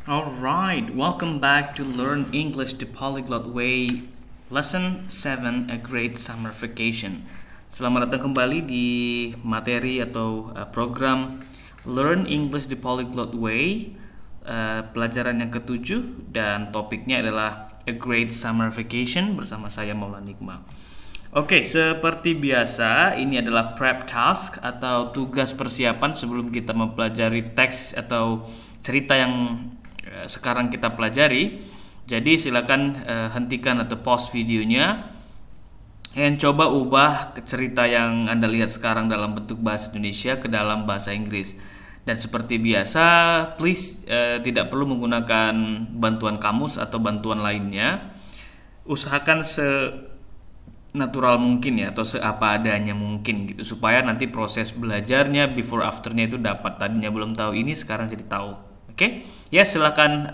Alright, welcome back to Learn English the Polyglot Way, Lesson 7, A Great Summer Vacation. Selamat datang kembali di materi atau program Learn English the Polyglot Way, pelajaran yang ketujuh, dan topiknya adalah A Great Summer Vacation bersama saya Maulana Iqbal. Oke, seperti biasa, ini adalah prep task atau tugas persiapan sebelum kita mempelajari teks atau cerita yang sekarang kita pelajari. Jadi silakan hentikan atau pause videonya dan coba ubah cerita yang Anda lihat sekarang dalam bentuk bahasa Indonesia ke dalam bahasa Inggris. Dan seperti biasa, please tidak perlu menggunakan bantuan kamus atau bantuan lainnya. Usahakan natural mungkin ya, atau seapa adanya mungkin gitu, supaya nanti proses belajarnya before afternya itu dapat. Tadinya belum tahu ini, sekarang jadi tahu. Oke, ya silakan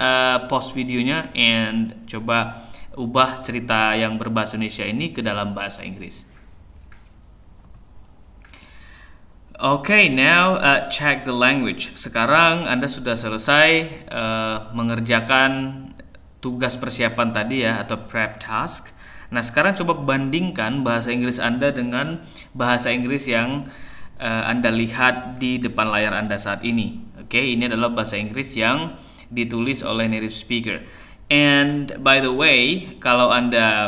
pause videonya and coba ubah cerita yang berbahasa Indonesia ini ke dalam bahasa Inggris. Okay, now check the language. Sekarang Anda sudah selesai mengerjakan tugas persiapan tadi ya, atau prep task. Nah, sekarang coba bandingkan bahasa Inggris Anda dengan bahasa Inggris yang Anda lihat di depan layar Anda saat ini. Oke, ini adalah bahasa Inggris yang ditulis oleh native speaker. And by the way, kalau Anda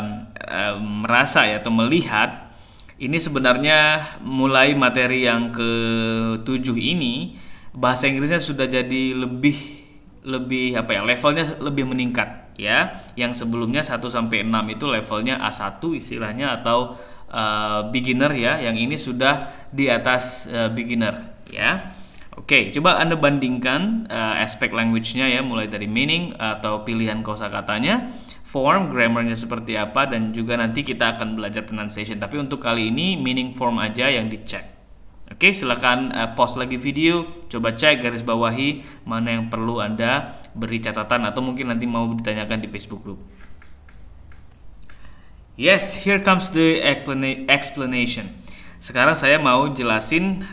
merasa ya atau melihat, ini sebenarnya mulai materi yang ke-7 ini bahasa Inggrisnya sudah jadi lebih apa ya, levelnya lebih meningkat ya. Yang sebelumnya 1 sampai 6 itu levelnya A1 istilahnya, atau beginner ya. Yang ini sudah di atas beginner ya. Oke, coba Anda bandingkan aspek language-nya ya, mulai dari meaning atau pilihan kosakatanya, form, grammarnya seperti apa, dan juga nanti kita akan belajar pronunciation. Tapi untuk kali ini meaning, form aja yang dicek. Oke, silakan pause lagi video, coba cek, garis bawahi mana yang perlu Anda beri catatan atau mungkin nanti mau ditanyakan di Facebook group. Yes, here comes the explanation. Sekarang saya mau jelasin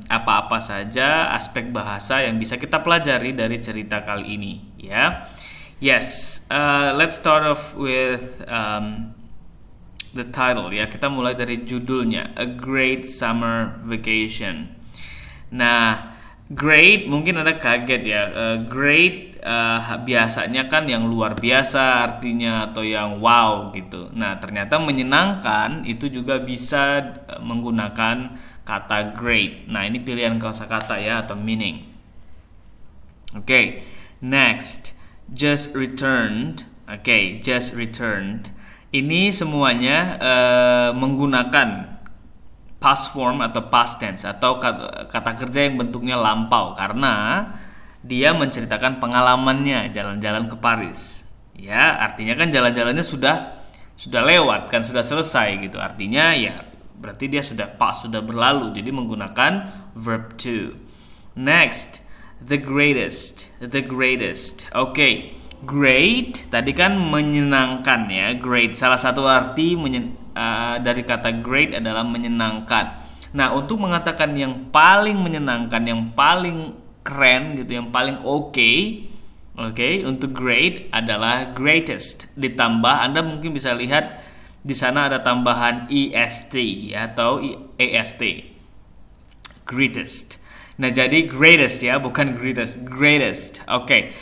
apa-apa saja aspek bahasa yang bisa kita pelajari dari cerita kali ini ya. Yes, let's start off with the title ya. Kita mulai dari judulnya, A Great Summer Vacation. Nah, great mungkin ada kaget ya. Great biasanya kan yang luar biasa artinya, atau yang wow gitu. Nah, ternyata menyenangkan itu juga bisa menggunakan kata great. Nah, ini pilihan kosakata ya, atau meaning. Oke, next, just returned. Oke, just returned. Ini semuanya menggunakan past form atau past tense atau kata kerja yang bentuknya lampau, karena dia menceritakan pengalamannya jalan-jalan ke Paris. Ya, artinya kan jalan-jalannya sudah lewat kan, sudah selesai gitu. Artinya ya berarti dia sudah past, sudah berlalu. Jadi menggunakan verb to. Next, the greatest. The greatest. Oke, great tadi kan menyenangkan ya. Great, salah satu arti dari kata great adalah menyenangkan. Nah, untuk mengatakan yang paling menyenangkan, yang paling keren gitu, yang paling oke, untuk great adalah greatest. Ditambah, Anda mungkin bisa lihat di sana ada tambahan est ya, atau ast, greatest. Nah, jadi greatest ya, bukan greatest, greatest. Oke.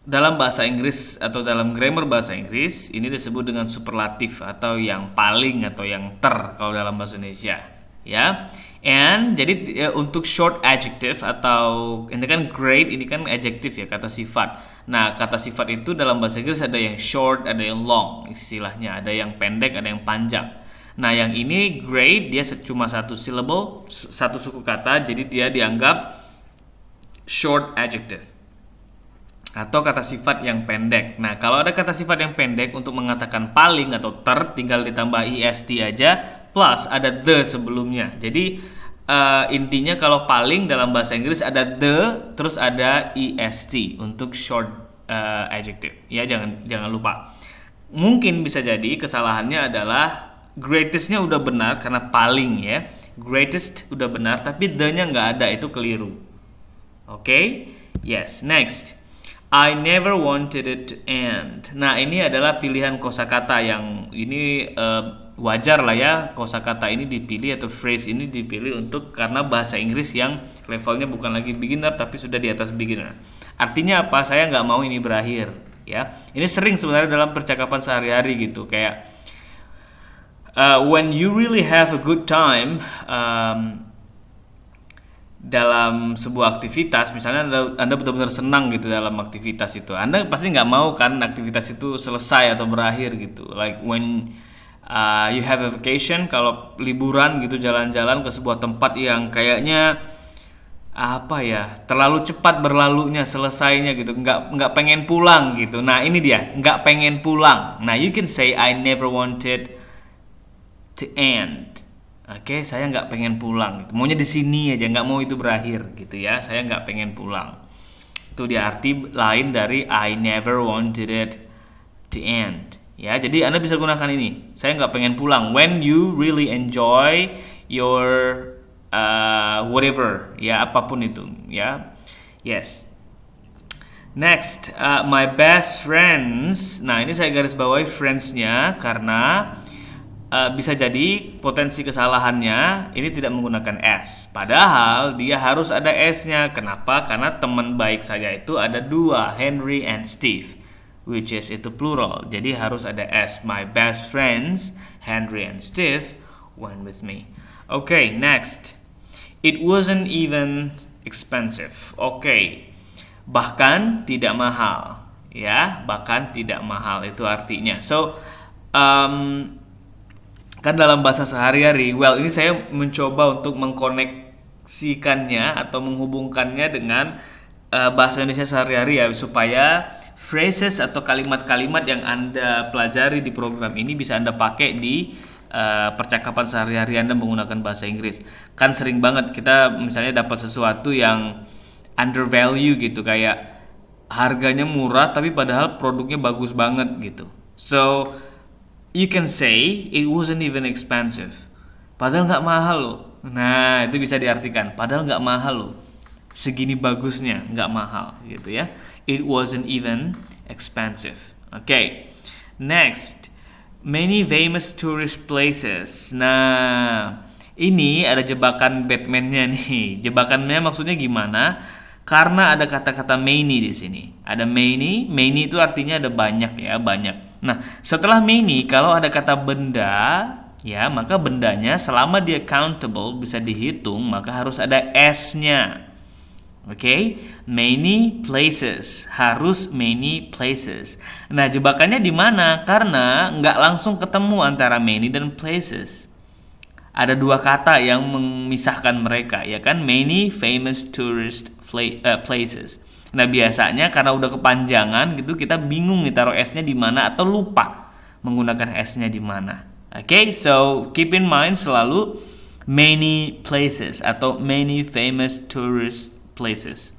Dalam bahasa Inggris atau dalam grammar bahasa Inggris ini disebut dengan superlatif atau yang paling atau yang kalau dalam bahasa Indonesia ya. And jadi untuk short adjective atau ini kan great, ini kan adjective ya, kata sifat. Nah, kata sifat itu dalam bahasa Inggris ada yang short, ada yang long istilahnya, ada yang pendek, ada yang panjang. Nah, yang ini great dia cuma satu syllable, satu suku kata, jadi dia dianggap short adjective atau kata sifat yang pendek. Nah, kalau ada kata sifat yang pendek untuk mengatakan paling atau tinggal ditambah est aja plus ada the sebelumnya. Jadi intinya kalau paling dalam bahasa Inggris ada the terus ada est untuk short adjective. Ya, jangan lupa. Mungkin bisa jadi kesalahannya adalah greatest-nya udah benar karena paling ya. Greatest udah benar tapi the-nya nggak ada, itu keliru. Oke, yes. Next, I never wanted it to end. Nah, ini adalah pilihan kosakata yang ini wajar lah ya, kosakata ini dipilih atau phrase ini dipilih untuk karena bahasa Inggris yang levelnya bukan lagi beginner tapi sudah di atas beginner. Artinya apa? Saya nggak mau ini berakhir, ya. Ini sering sebenarnya dalam percakapan sehari-hari gitu, kayak when you really have a good time dalam sebuah aktivitas, misalnya anda benar-benar senang gitu dalam aktivitas itu, Anda pasti nggak mau kan aktivitas itu selesai atau berakhir gitu. Like when you have a vacation, kalau liburan gitu, jalan-jalan ke sebuah tempat yang kayaknya apa ya, terlalu cepat berlalunya, selesainya gitu, nggak pengen pulang gitu. Nah ini dia, nggak pengen pulang. Nah you can say I never wanted to end. Oke, saya nggak pengen pulang. Gitu. Maunya di sini aja, nggak mau itu berakhir, gitu ya. Saya nggak pengen pulang. Itu dia arti lain dari I never wanted it to end. Ya, jadi Anda bisa gunakan ini. Saya nggak pengen pulang. When you really enjoy your whatever, ya apapun itu, ya. Yes. Next, my best friends. Nah, ini saya garis bawahi friends-nya karena bisa jadi potensi kesalahannya ini tidak menggunakan S. Padahal dia harus ada S-nya. Kenapa? Karena teman baik saya itu ada dua, Henry and Steve, which is itu plural. Jadi harus ada S. My best friends, Henry and Steve, went with me. Okay, next. It wasn't even expensive. Okay. Bahkan tidak mahal. Ya, bahkan tidak mahal itu artinya. So, kan dalam bahasa sehari-hari, well ini saya mencoba untuk mengkoneksikannya atau menghubungkannya dengan bahasa Indonesia sehari-hari ya, supaya phrases atau kalimat-kalimat yang Anda pelajari di program ini bisa Anda pakai di percakapan sehari-hari Anda menggunakan bahasa Inggris. Kan sering banget kita misalnya dapat sesuatu yang undervalue gitu, kayak harganya murah tapi padahal produknya bagus banget gitu. So you can say it wasn't even expensive. Padahal nggak mahal loh. Nah itu bisa diartikan. Padahal nggak mahal loh. Segini bagusnya nggak mahal gitu ya. It wasn't even expensive. Okay. Next, many famous tourist places. Nah ini ada jebakan Batman-nya nih. Jebakannya maksudnya gimana? Karena ada kata-kata many di sini. Ada many itu artinya ada banyak ya, banyak. Nah, setelah many kalau ada kata benda, ya, maka bendanya selama dia countable bisa dihitung, maka harus ada S-nya. Oke? Many places, harus many places. Nah, jebakannya di mana? Karena nggak langsung ketemu antara many dan places. Ada dua kata yang memisahkan mereka, ya kan? Many famous tourist places. Nah biasanya karena udah kepanjangan gitu kita bingung nih taruh S-nya di mana atau lupa menggunakan S-nya di mana. Okay, so keep in mind selalu many places atau many famous tourist places.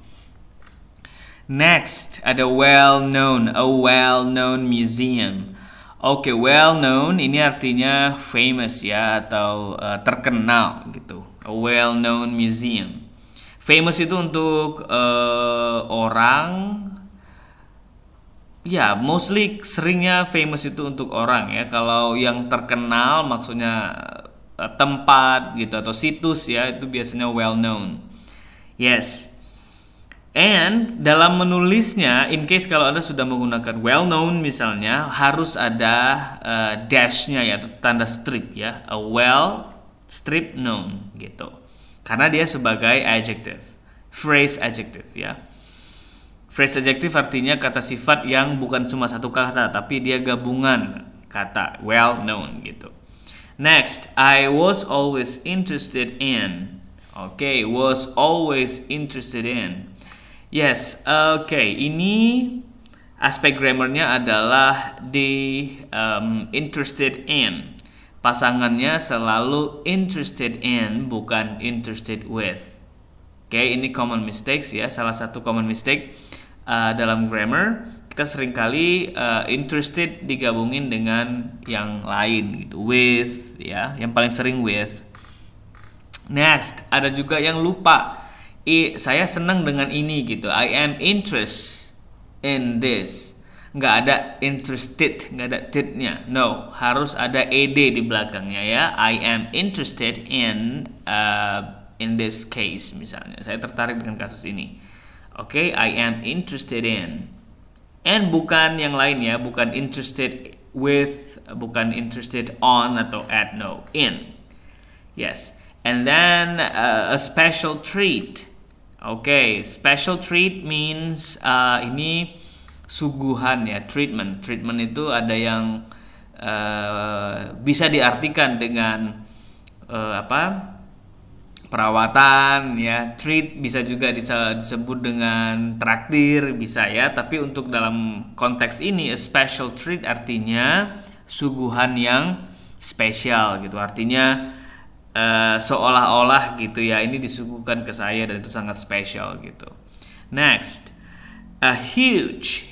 Next ada well-known, a well-known museum. Oke, well-known ini artinya famous ya atau terkenal gitu. A well-known museum. Famous itu untuk orang, ya mostly seringnya famous itu untuk orang ya. Kalau yang terkenal maksudnya tempat gitu atau situs ya, itu biasanya well known. Yes. And dalam menulisnya, in case kalau Anda sudah menggunakan well known misalnya, harus ada dash-nya ya, atau tanda strip ya. A well strip known gitu. Karena dia sebagai adjective. Phrase adjective ya. Phrase adjective artinya kata sifat yang bukan cuma satu kata, tapi dia gabungan kata well known gitu. Next, I was always interested in. Okay, was always interested in. Yes, okay. Ini aspek grammarnya adalah di interested in. Pasangannya selalu interested in, bukan interested with. Okay, ini common mistakes ya. Salah satu common mistake dalam grammar, kita seringkali interested digabungin dengan yang lain gitu, with ya. Yang paling sering with. Next, ada juga yang lupa. saya senang dengan ini gitu. I am interested in this. Nggak ada interested, nggak ada tidnya. No, harus ada ed di belakangnya ya. I am interested in this case misalnya. Saya tertarik dengan kasus ini. Oke, I am interested in. And bukan yang lain ya, bukan interested with, bukan interested on atau at, no, in. Yes. And then a special treat. Okay, special treat means ini suguhan ya, treatment. Treatment itu ada yang bisa diartikan dengan perawatan ya, treat bisa juga disebut dengan traktir bisa ya, tapi untuk dalam konteks ini a special treat artinya suguhan yang spesial gitu, artinya seolah-olah gitu ya, ini disuguhkan ke saya dan itu sangat spesial gitu. Next, a huge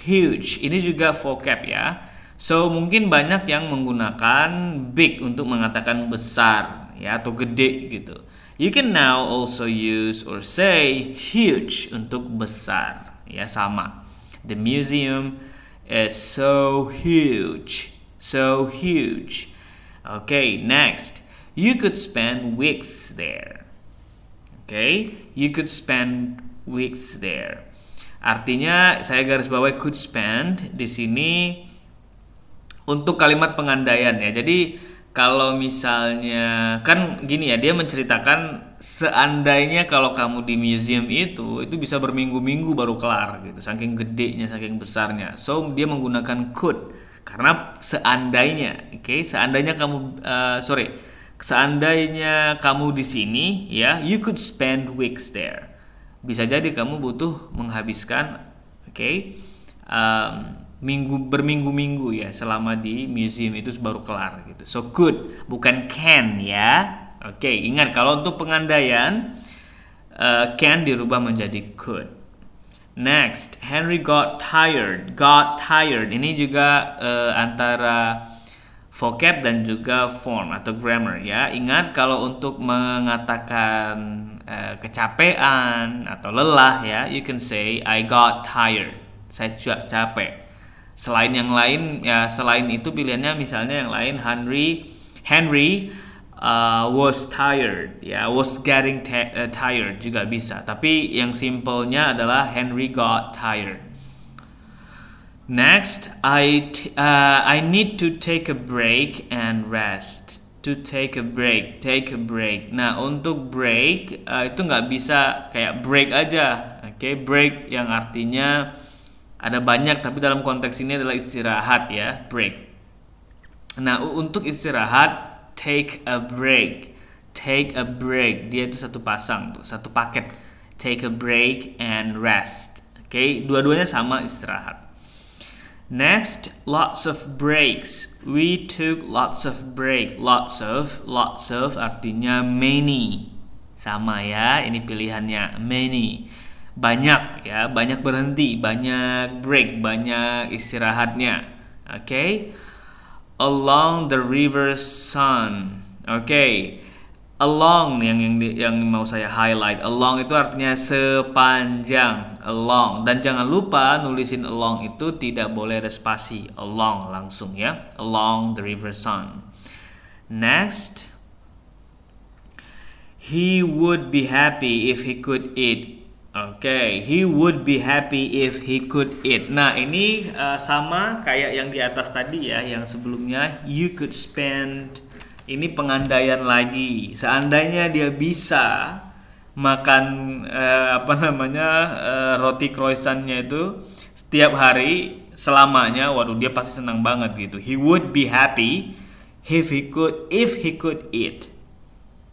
ini juga vocab ya. So mungkin banyak yang menggunakan big untuk mengatakan besar ya atau gede gitu. You can now also use or say huge untuk besar ya, sama. The museum is so huge. Okay, next. You could spend weeks there. Okay, you could spend weeks there. Artinya saya garis bawahi could spend di sini untuk kalimat pengandaian ya. Jadi kalau misalnya kan gini ya, dia menceritakan seandainya kalau kamu di museum itu bisa berminggu-minggu baru kelar gitu, saking gedenya, saking besarnya. So dia menggunakan could karena seandainya, oke, seandainya kamu di sini ya, you could spend weeks there. Bisa jadi kamu butuh menghabiskan, berminggu-minggu ya selama di museum itu baru kelar gitu. So could bukan can ya. Oke, ingat kalau untuk pengandaian can dirubah menjadi could. Next, Henry got tired. Ini juga antara vocab dan juga form atau grammar ya. Ingat kalau untuk mengatakan kecapean atau lelah ya, you can say I got tired. Saya capek. Selain yang lain ya, selain itu pilihannya misalnya yang lain, Henry was tired ya, was getting tired juga bisa, tapi yang simpelnya adalah Henry got tired. Next, I need to take a break and rest. To take a break. Nah, untuk break itu nggak bisa kayak break aja. Oke, break yang artinya ada banyak, tapi dalam konteks ini adalah istirahat ya, break. Nah, untuk istirahat, take a break. Dia itu satu pasang tuh, satu paket. Take a break and rest. Oke, dua-duanya sama, istirahat. Next, lots of breaks. We took lots of breaks. Lots of artinya many. Sama ya, ini pilihannya many. Banyak ya, banyak berhenti, banyak break, banyak istirahatnya. Okay? Along the river Sun. Okay. Along yang mau saya highlight. Along itu artinya sepanjang. Along. Dan jangan lupa nulisin along itu tidak boleh ada spasi. Along langsung ya. Along the river Sun. Next. He would be happy if he could eat. He would be happy if he could eat. Nah, ini sama kayak yang di atas tadi ya, yang sebelumnya you could spend. Ini pengandaian lagi. Seandainya dia bisa makan roti croissantnya itu setiap hari selamanya, waduh dia pasti senang banget gitu. He would be happy if he could eat.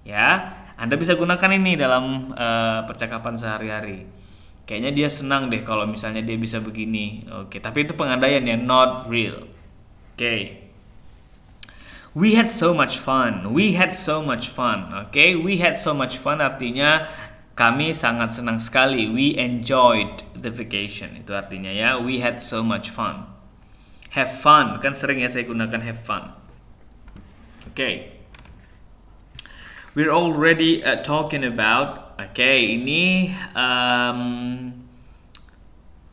Ya. Anda bisa gunakan ini dalam percakapan sehari-hari. Kayaknya dia senang deh kalau misalnya dia bisa begini. Oke, tapi itu pengandaian ya, not real. Oke. We had so much fun. We had so much fun artinya kami sangat senang sekali. We enjoyed the vacation. Itu artinya ya, we had so much fun. Have fun, kan sering ya saya gunakan have fun. Oke. We're already talking about Oke, ini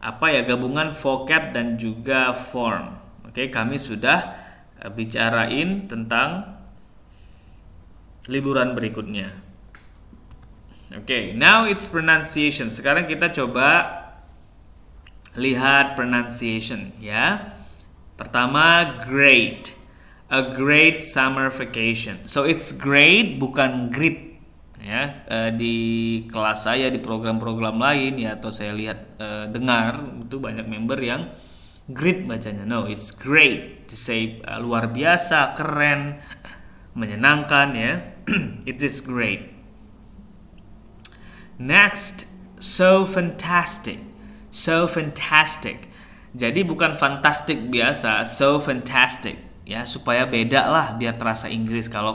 apa ya, gabungan vocab dan juga form. Oke, kami sudah bicarain tentang liburan berikutnya. Oke, now it's pronunciation. Sekarang kita coba lihat pronunciation ya. Pertama, great. A great summer vacation. So it's great, bukan great ya. Di kelas saya, di program-program lain ya, atau saya lihat dengar itu banyak member yang great bacanya. No, it's great to say luar biasa, keren, menyenangkan ya. It is great. Next, so fantastic. So fantastic. Jadi bukan fantastic biasa, so fantastic ya, supaya beda lah biar terasa Inggris. Kalau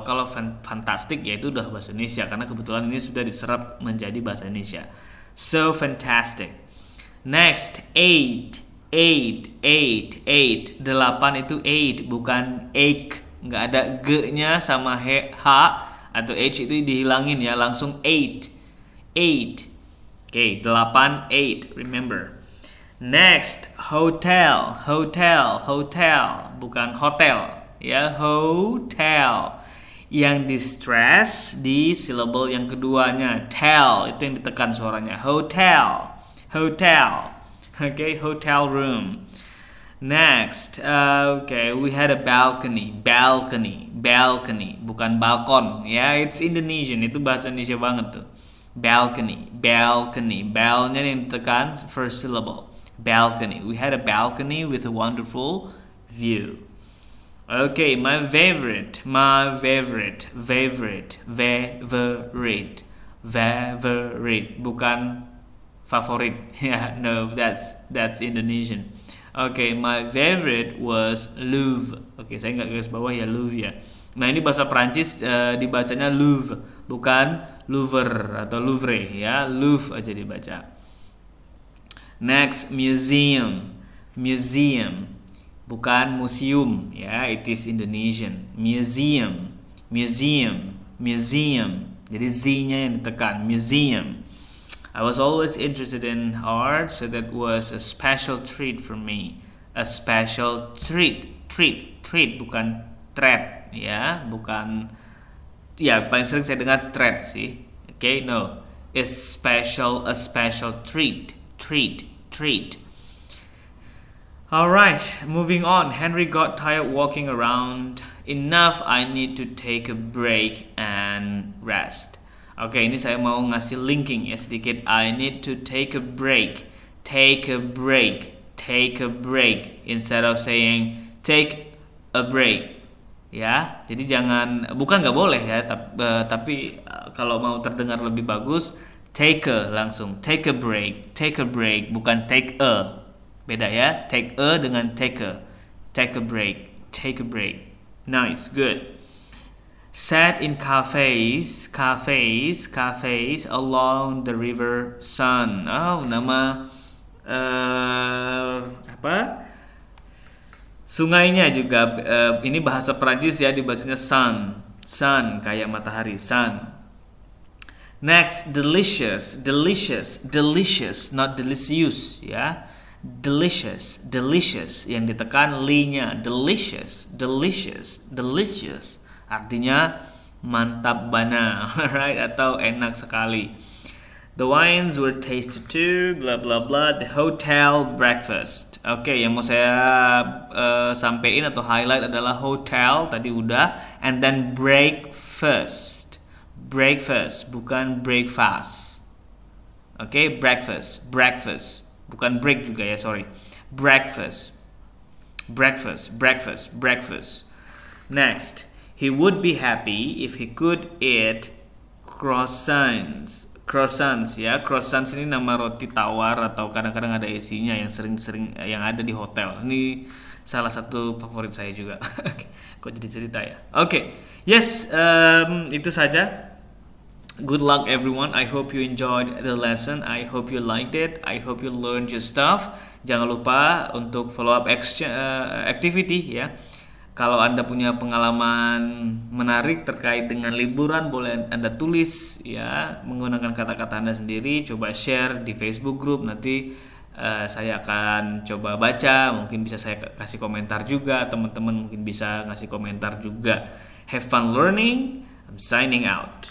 fantastic ya itu udah bahasa Indonesia, karena kebetulan ini sudah diserap menjadi bahasa Indonesia. So fantastic. Next, eight. Delapan itu eight, bukan eight. Nggak ada g-nya sama h atau h, itu dihilangin ya, langsung eight. Oke, 8, 8, remember. Next, hotel, bukan hotel ya, hotel. Yang di stress di syllable yang keduanya, tell, itu yang ditekan suaranya, hotel. Okay, hotel room. Next, we had a balcony, bukan balkon ya, it's Indonesian, itu bahasa Indonesia banget tuh. Balcony, bell-nya yang ditekan first syllable. Balcony. We had a balcony with a wonderful view. Okay, my favorite. Bukan favorit. Yeah, no, that's Indonesian. Okay, my favorite was Louvre. Okay, saya nggak garis bawah ya, Louvre ya. Nah, ini bahasa Prancis dibacanya Louvre, bukan Louvre atau Louvre ya, Louvre aja dibaca. Next, museum, bukan museum ya, it is Indonesian. Museum. Jadi z-nya yang ditekan, museum. I was always interested in art, so that was a special treat for me. A special treat, bukan threat ya, bukan ya, paling sering saya dengar threat sih. Okay, no, a special treat. Alright, moving on. Henry got tired walking around. Enough, I need to take a break and rest. Oke, ini saya mau ngasih linking ya sedikit. I need to take a break. Take a break instead of saying take a break. Ya, jadi jangan, bukan nggak boleh ya, tapi kalau mau terdengar lebih bagus, take a langsung, take a break, bukan take a, beda ya, take a dengan take a break, nice, good. Sat in cafes along the river Sun. Oh, nama sungainya juga, ini bahasa Prancis ya, dibacanya sun kayak matahari, sun. Next, delicious, not delicious ya, delicious yang ditekan li-nya, delicious, artinya mantap bana, right, atau enak sekali. The wines were tasted too, blah blah blah. The hotel breakfast. Oke, yang mau saya sampein atau highlight adalah hotel, tadi udah, and then breakfast, bukan breakfast. Oke, breakfast, bukan break juga ya, sorry. Breakfast. Next, he would be happy if he could eat croissants ya. Croissants ini nama roti tawar atau kadang-kadang ada isinya yang sering yang ada di hotel. Ini salah satu favorit saya juga. Kok jadi cerita ya? Oke. Yes, itu saja. Good luck everyone. I hope you enjoyed the lesson. I hope you liked it. I hope you learned your stuff. Jangan lupa untuk follow up activity ya. Kalau Anda punya pengalaman menarik terkait dengan liburan, boleh Anda tulis ya menggunakan kata-kata Anda sendiri, coba share di Facebook group, nanti saya akan coba baca, mungkin bisa saya kasih komentar juga, teman-teman mungkin bisa ngasih komentar juga. Have fun learning. I'm signing out.